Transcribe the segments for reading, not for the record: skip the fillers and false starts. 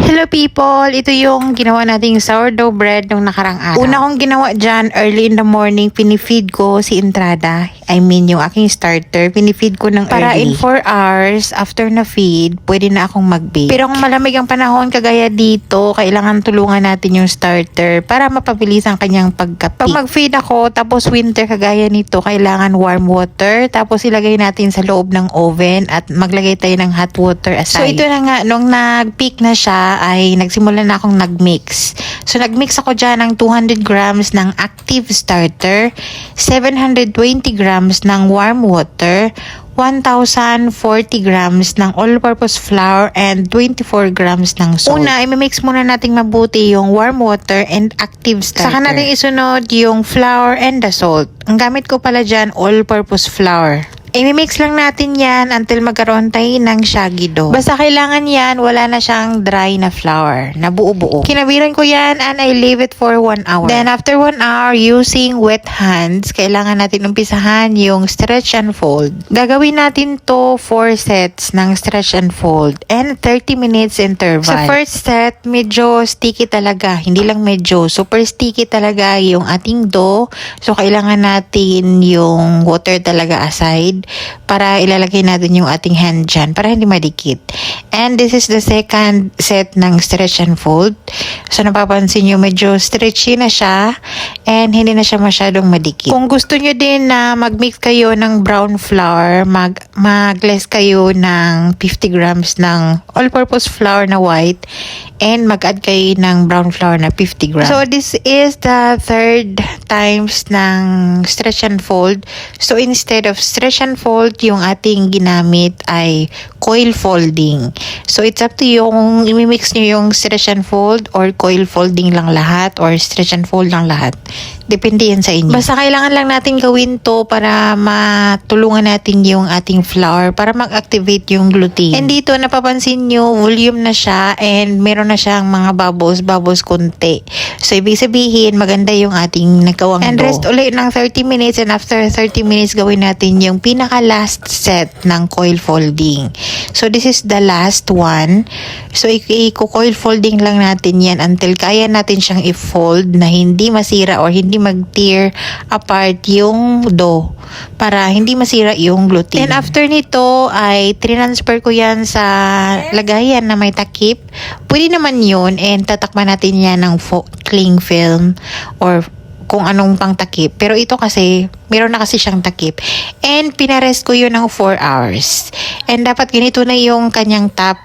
Hello people! Ito yung ginawa nating sourdough bread nung nakarang araw. Una kong ginawa dyan, early in the morning, pinifeed ko si Entrada. I mean, yung aking starter, pinifeed ko ng para in 4 hours, after na feed, pwede na akong mag-bake. Pero kung malamig ang panahon, kagaya dito, kailangan tulungan natin yung starter para mapabilis ang kanyang pagka-peak. Pag mag-feed ako, tapos winter kagaya nito, kailangan warm water, tapos ilagay natin sa loob ng oven at maglagay tayo ng hot water aside. So ito na nga, nung nag-peak na siya, ay nagsimula na akong nag-mix. So nag-mix ako dyan ng 200 grams ng active starter, 720 grams ng warm water, 1,040 grams ng all-purpose flour, and 24 grams ng salt. Una, i-mix muna nating mabuti yung warm water and active starter. Saka natin isunod yung flour and the salt. Ang gamit ko pala dyan, all-purpose flour. I-mix lang natin yan until magkaroon tayo ng shaggy dough. Basta kailangan yan, wala na siyang dry na flour, na buo-buo. Kinabiran ko yan and I leave it for 1 hour. Then after 1 hour, using wet hands, kailangan natin umpisahan yung stretch and fold. Gagawin natin to 4 sets ng stretch and fold and 30 minutes interval. Sa first set, medyo sticky talaga. Hindi lang medyo, super sticky talaga yung ating dough. So kailangan natin yung water talaga aside para ilalagay natin yung ating hand dyan para hindi madikit. And this is the second set ng stretch and fold. So napapansin nyo medyo stretchy na siya and hindi na siya masyadong madikit. Kung gusto nyo din na mag-mix kayo ng brown flour, mag-less kayo ng 50 grams ng all-purpose flour na white and mag-add kayo ng brown flour na 50 grams. So this is the third times ng stretch and fold. So instead of stretch and fold, yung ating ginamit ay coil folding. So it's up to you kung imimix nyo yung stretch and fold or coil folding lang lahat or stretch and fold lang lahat. Depende yan sa inyo. Basta kailangan lang natin gawin to para matulungan natin yung ating flour para mag-activate yung gluten. And dito napapansin nyo, volume na siya and meron na siyang mga bubbles konti. So ibig sabihin, maganda yung ating nagawang dough. And rest ulit ng 30 minutes and after 30 minutes gawin natin yung pinaka last set ng coil folding. So this is the last one. So i-coil folding lang natin yan until kaya natin siyang i-fold na hindi masira or hindi mag-tear apart yung dough para hindi masira yung gluten. And after nito ay transfer ko yan sa lagayan na may takip. Pwede naman yun and tatakpan natin yan ng cling film or kung anong pang takip. Pero ito kasi, meron na kasi siyang takip. And pinarest ko yun ng 4 hours. And dapat ganito na yung kanyang top.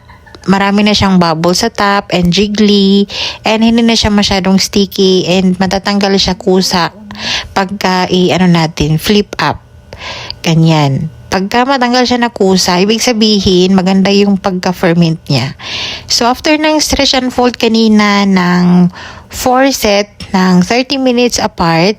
Marami na siyang bubble sa top and jiggly. And hindi na siya masyadong sticky. And matatanggal siya kusa pagka natin, flip up. Ganyan. Pagka matanggal siya na kusa, ibig sabihin, maganda yung pagka-ferment niya. So, after ng stretch and fold kanina ng 4 set ng 30 minutes apart,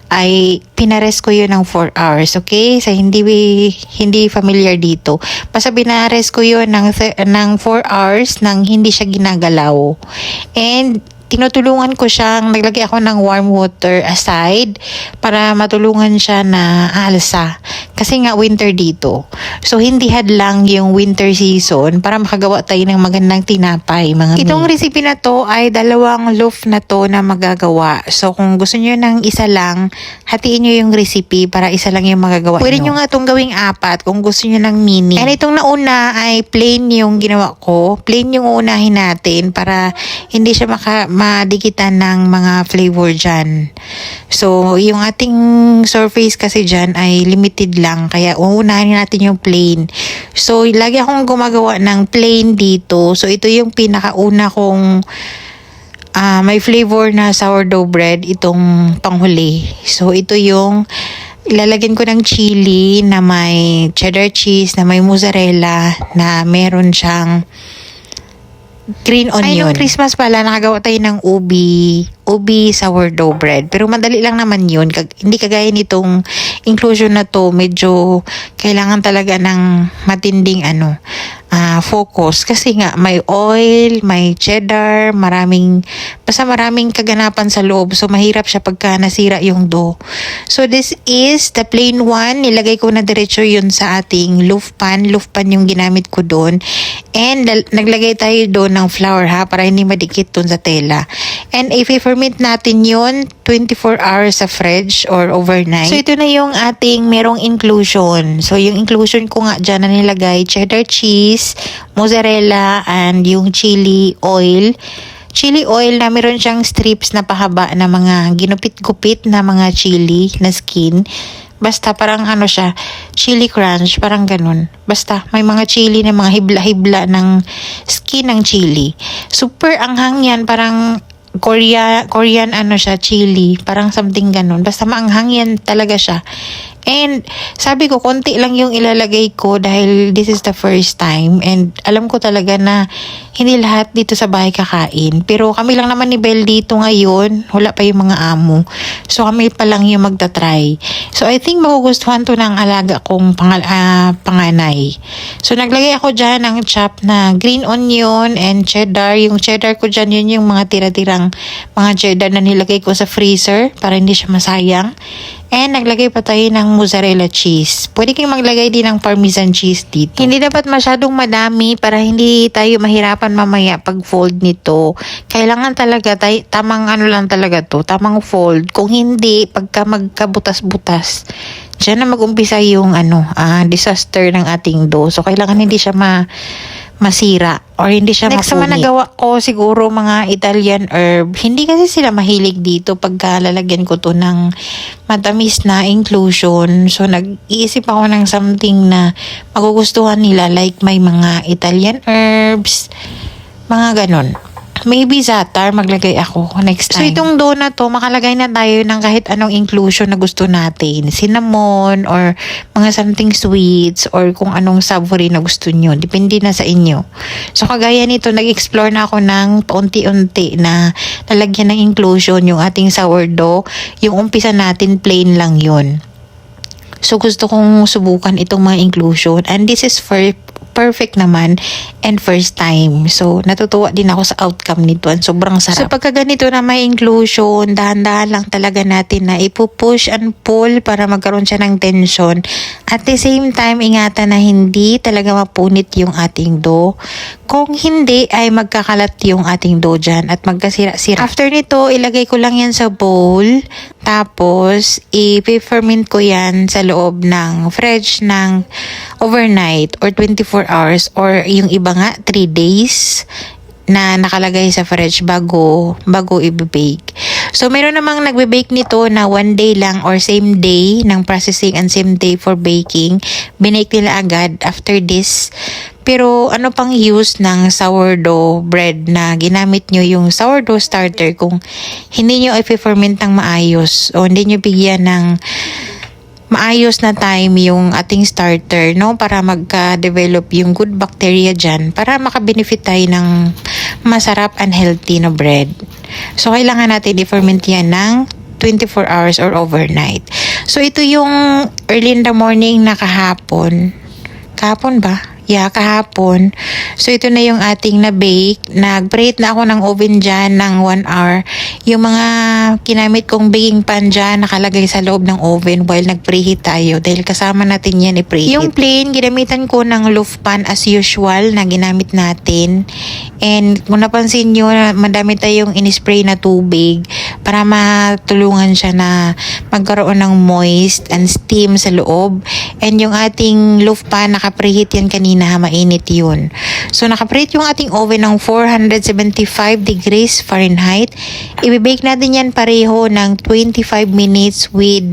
ay pinarest ko yun ng 4 hours, okay? So, hindi familiar dito. Basta pinarest ko yun ng 4 hours nang hindi siya ginagalaw. And tinutulungan ko siyang, naglagay ako ng warm water aside para matulungan siya na alsa. Kasi nga winter dito. So hindi hadlang yung winter season para makagawa tayo ng magandang tinapay. Itong recipe na to ay 2 loaf na to na magagawa. So kung gusto nyo ng isa lang, hatiin nyo yung recipe para isa lang yung magagawa. Pwede nyo nga itong gawing 4 kung gusto nyo ng mini. And itong nauna ay plain yung ginawa ko. Plain yung uunahin natin para hindi siya madikitan ng mga flavor dyan. So, yung ating surface kasi dyan ay limited lang. Kaya, uunahin natin yung plain. So, lagi akong gumagawa ng plain dito. So, ito yung pinakauna kong may flavor na sourdough bread. Itong panghuli. So, ito yung ilalagyan ko ng chili na may cheddar cheese, na may mozzarella, na meron siyang green onion. Ay, nung Christmas pala, nakagawa tayo ng ubi sourdough bread. Pero madali lang naman yun. Hindi kagaya nitong inclusion na to, medyo kailangan talaga ng matinding focus. Kasi nga, may oil, may cheddar, basta maraming kaganapan sa loob. So, mahirap siya pagka nasira yung dough. So, this is the plain one. Nilagay ko na diretso yun sa ating loaf pan. Loaf pan yung ginamit ko doon. And, naglagay tayo doon ng flour ha, para hindi madikit doon sa tela. And, i-ferment natin yun 24 hours sa fridge or overnight. So, ito na yung ating merong inclusion. So, yung inclusion ko nga dyan na nilagay, cheddar cheese, mozzarella, and yung chili oil. Chili oil na meron siyang strips na pahaba na mga ginupit-gupit na mga chili na skin. Basta parang siya, chili crunch, parang ganun. Basta may mga chili na mga hibla-hibla ng skin ng chili. Super anghang yan, parang Korean siya, chili, parang something ganun. Basta maanghang yan talaga siya. And sabi ko, konti lang yung ilalagay ko dahil this is the first time. And alam ko talaga na hindi lahat dito sa bahay kakain. Pero kami lang naman ni Belle dito ngayon. Wala pa yung mga amo. So kami pa lang yung magta-try. So I think magugustuhan to ng alaga kong panganay. So naglagay ako dyan ng chop na green onion and cheddar. Yung cheddar ko dyan, yun yung mga tira-tirang mga cheddar na nilagay ko sa freezer para hindi siya masayang. And naglagay pa tayo ng mozzarella cheese. Pwede kayong maglagay din ng parmesan cheese dito. Hindi dapat masyadong madami para hindi tayo mahirapan mamaya pag fold nito. Kailangan talaga tamang lang talaga to, tamang fold. Kung hindi, pagka magkabutas-butas, diyan na mag-umpisa yung disaster ng ating dough. So kailangan hindi siya masira or hindi siya mapunit. Next naman nagawa ko siguro mga Italian herb. Hindi kasi sila mahilig dito pagka lalagyan ko to ng matamis na inclusion. So nag-iisip ako ng something na magugustuhan nila, like may mga Italian herbs, mga ganon. Maybe za'atar maglagay ako next time. So itong dough na to, makalagay na tayo ng kahit anong inclusion na gusto natin. Cinnamon or mga something sweets or kung anong savory na gusto nyo. Depende na sa inyo. So kagaya nito, nag-explore na ako ng paunti-unti na lalagyan ng inclusion yung ating sourdough. Yung umpisa natin, plain lang yun. So gusto kong subukan itong mga inclusion. And this is for perfect naman and first time. So, natutuwa din ako sa outcome nito. And sobrang sarap. So, pagka ganito na may inclusion, dahan-dahan lang talaga natin na ipupush and pull para magkaroon siya ng tension. At the same time, ingatan na hindi talaga mapunit yung ating dough. Kung hindi, ay magkakalat yung ating dough dyan at magkasira-sira. After nito, ilagay ko lang yan sa bowl. Tapos, i-ferment ko yan sa loob ng fridge ng overnight or 24 hours or yung iba nga 3 days na nakalagay sa fridge bago i-bake. So meron namang nagbe-bake nito na 1 day lang or same day ng processing and same day for baking. Binake nila agad after this. Pero ano pang use ng sourdough bread na ginamit nyo yung sourdough starter kung hindi nyo i-ferment ng maayos o hindi nyo bigyan ng maayos na time yung ating starter, no? Para magka-develop yung good bacteria dyan para makabenefit tayo ng masarap and healthy na bread. So, kailangan natin i-ferment yan ng 24 hours or overnight. So, ito yung early in the morning na kahapon. Kahapon ba? Yeah, kahapon. So, ito na yung ating na-bake. Nag-preheat na ako ng oven dyan ng 1 hour. Yung mga kinamit kong baking pan dyan, nakalagay sa loob ng oven while nag-preheat tayo. Dahil kasama natin yan i-preheat. Yung plain, ginamitan ko ng loaf pan as usual na ginamit natin. And kung napansin nyo, madami tayong in-spray na tubig para matulungan siya na magkaroon ng moist and steam sa loob. And yung ating loaf pan, naka-preheat yan kanina. Mainit yun. So, nakapreheat yung ating oven ng 475 degrees Fahrenheit. I-bake natin yan pareho ng 25 minutes with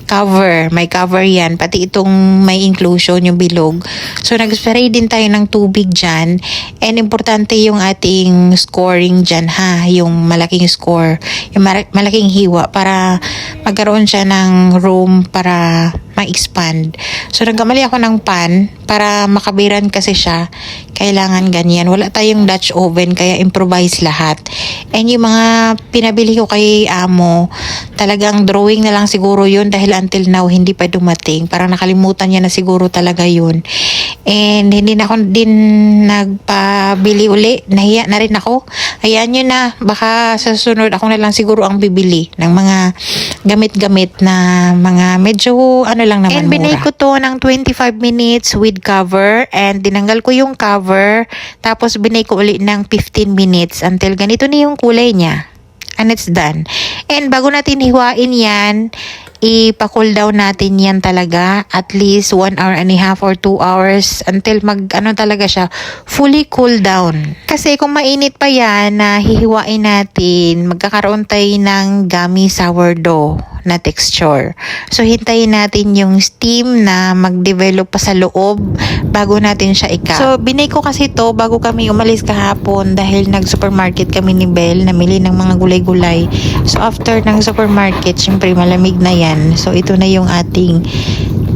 cover. May cover yan. Pati itong may inclusion, yung bilog. So, nag-spray din tayo ng tubig dyan. And importante yung ating scoring dyan, ha? Yung malaking score. Yung malaking hiwa para magkaroon siya ng room para ma-expand. So nagkamali ako ng pan para makabiran kasi siya. Kailangan ganyan. Wala tayong Dutch oven kaya improvise lahat. And yung mga pinabili ko kay amo, talagang drawing na lang siguro yun dahil until now hindi pa dumating. Parang nakalimutan niya na siguro talaga yun. And hindi na ako din nagpabili uli. Nahiya na rin ako. Hayaan nyo na. Baka sa susunod ako na lang siguro ang bibili ng mga gamit-gamit na mga medyo ano lang naman mura. And binay ko to ng 25 minutes with cover. And dinanggal ko yung cover. Tapos binay ko uli ng 15 minutes until ganito na yung kulay niya. And it's done. And bago natin hiwain yan, ipa-cool down natin yan talaga at least 1 hour and a half or 2 hours until talaga siya fully cool down. Kasi kung mainit pa yan na hihiwain natin, magkakaroon tayo ng gummy sourdough na texture. So hintayin natin yung steam na mag-develop pa sa loob bago natin siya i-cut. So binay ko kasi to bago kami umalis kahapon dahil nag-supermarket kami ni Belle, namili ng mga gulay-gulay. So after ng supermarket, syempre malamig na yan. So ito na yung ating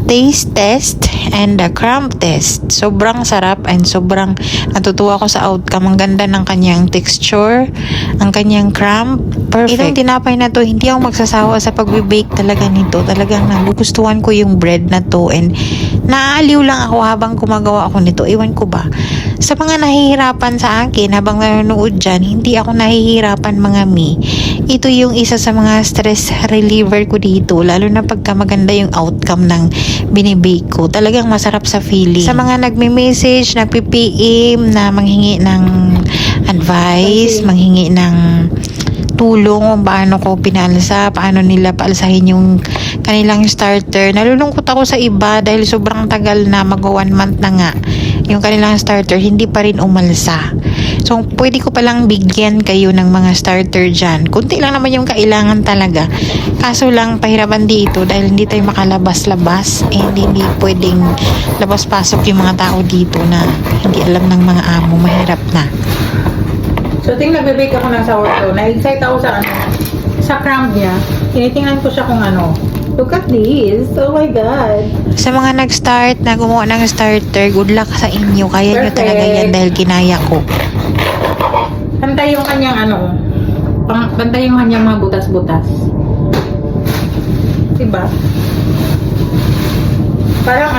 taste test and the crumb test. Sobrang sarap and sobrang natutuwa ko sa outcome. Ang ganda ng kanyang texture, ang kanyang crumb. Perfect. Itong tinapay na to, hindi ako magsasawa sa pag-bake talaga nito. Talagang nagugustuhan ko yung bread na to and naaaliw lang ako habang gumagawa ako nito. Iwan ko ba? Sa mga nahihirapan sa akin habang nanonood dyan, hindi ako nahihirapan mga mi. Ito yung isa sa mga stress reliever ko dito, lalo na pagka maganda yung outcome ng binibake ko. Talagang masarap sa feeling. Sa mga nagme-message, nagpi-PM na manghingi ng advice, manghingi ng tulong kung paano ko pinalsa, paano nila paalsahin yung kanilang starter. Nalulungkot ako sa iba dahil sobrang tagal na, mag-1 month na nga yung kanilang starter, hindi pa rin umalsa. So, pwede ko palang bigyan kayo ng mga starter dyan. Kunti lang naman yung kailangan talaga. Kaso lang, pahirapan dito dahil hindi tayo makalabas-labas and hindi pwedeng labas-pasok yung mga tao dito na hindi alam ng mga amo. Mahirap na. So, nagbe-bake ako ng sourdough. Na-excite ako sa crumb niya. Tinitingnan ko siya kung ano. Look at this. Oh my God. Sa mga nag-start na gumawa ng starter, good luck sa inyo. Kaya nyo talaga yan dahil kinaya ko. Pantay yung kanyang pantay yung kanyang mga butas-butas. Diba? Parang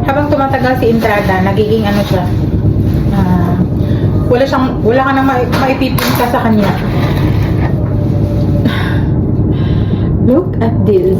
habang tumatagal si Entrada, nagiging siya. Wala ka nang maipipinta sa kanya. Look at this.